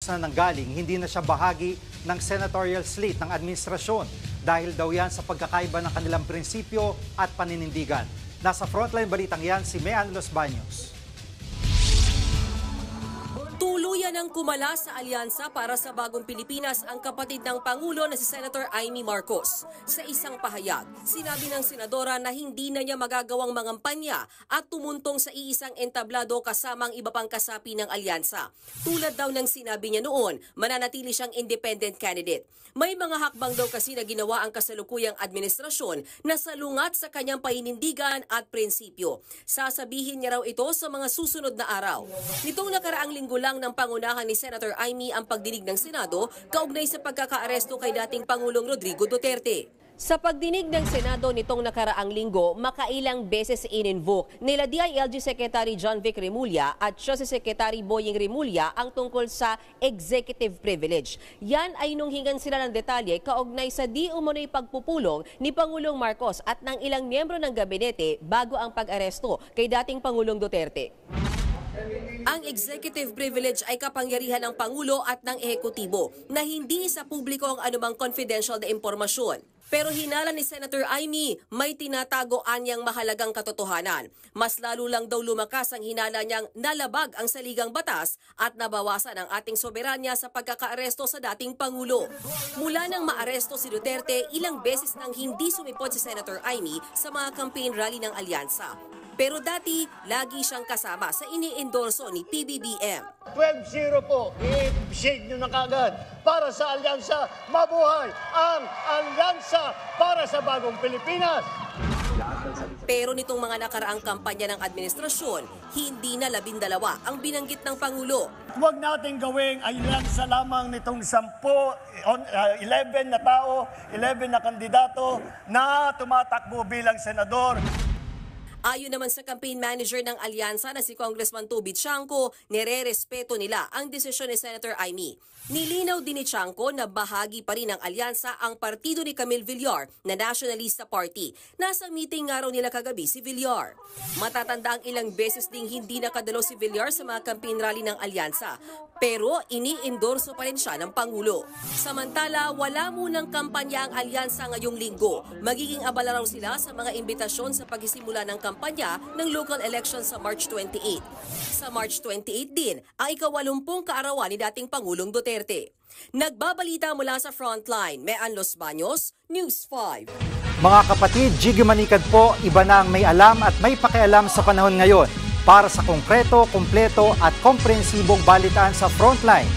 na nanggaling, hindi na siya bahagi ng senatorial slate ng administrasyon dahil daw yan sa pagkakaiba ng kanilang prinsipyo at paninindigan. Nasa frontline balitang yan si Mean Los Baños. Tuluyan ang kumala sa alyansa para sa bagong Pilipinas ang kapatid ng Pangulo na si Senator Amy Marcos. Sa isang pahayag, sinabi ng senadora na hindi na niya magagawang mangampanya at tumuntong sa iisang entablado kasamang iba pang kasapi ng alyansa. Tulad daw ng sinabi niya noon, mananatili siyang independent candidate. May mga hakbang daw kasi na ginawa ang kasalukuyang administrasyon na salungat sa kanyang painindigan at prinsipyo. Sasabihin niya raw ito sa mga susunod na araw. Nitong nakaraang linggo lang ng pangunahan ni Senator Amy ang pagdinig ng Senado kaugnay sa pagkakaaresto kay dating Pangulong Rodrigo Duterte. Sa pagdinig ng Senado nitong nakaraang linggo, makailang beses in-invoke nila DILG Secretary John Vic Remulla at siya si Secretary Boying Remulla ang tungkol sa executive privilege. Yan ay nung hingan sila ng detalye kaugnay sa di umano'y pagpupulong ni Pangulong Marcos at ng ilang miyembro ng gabinete bago ang pag-aresto kay dating Pangulong Duterte. Ang executive privilege ay kapangyarihan ng Pangulo at ng ehekutibo na hindi sa publiko ang anumang confidential na impormasyon. Pero hinala ni Senator Amy, may tinatago anyang mahalagang katotohanan. Mas lalo lang daw lumakas ang hinala niyang nalabag ang saligang batas at nabawasan ang ating soberanya sa pagkakaaresto sa dating Pangulo. Mula nang maaresto si Duterte, ilang beses nang hindi sumipot si Senator Amy sa mga campaign rally ng alyansa. Pero dati, lagi siyang kasama sa ini-endorso ni PBBM. 12-0 po, i-shade nyo na kagad para sa alyansa. Mabuhay ang alyansa para sa bagong Pilipinas! Pero nitong mga nakaraang kampanya ng administrasyon, hindi na 12 ang binanggit ng Pangulo. Huwag natin gawing alyansa lamang nitong 11 na tao, 11 na kandidato na tumatakbo bilang senador. Ayon naman sa campaign manager ng alyansa na si Congressman Toby Chanco, nire-respeto nila ang desisyon ni Senator Amy. Nilinaw din ni Chanco na bahagi pa rin ng alyansa ang partido ni Camille Villar na Nationalista Party. Nasa meeting nga raw nila kagabi si Villar. Matatanda ang ilang beses ding hindi nakadalo si Villar sa mga campaign rally ng alyansa. Pero ini-endorso pa rin siya ng Pangulo. Samantala, wala munang kampanya ang alyansa ngayong linggo. Magiging abala raw sila sa mga imbitasyon sa pagsisimula ng kampanya ng local elections sa March 28. Sa March 28 din, ang ika-80 kaarawan ni dating Pangulong Duterte. Nagbabalita mula sa Frontline, Mean Los Baños, News 5. Mga kapatid, Jiggy Manikad po, iba na ang may alam at may pakialam sa panahon ngayon. Para sa konkreto, kumpleto at komprehensibong balitaan sa Frontline,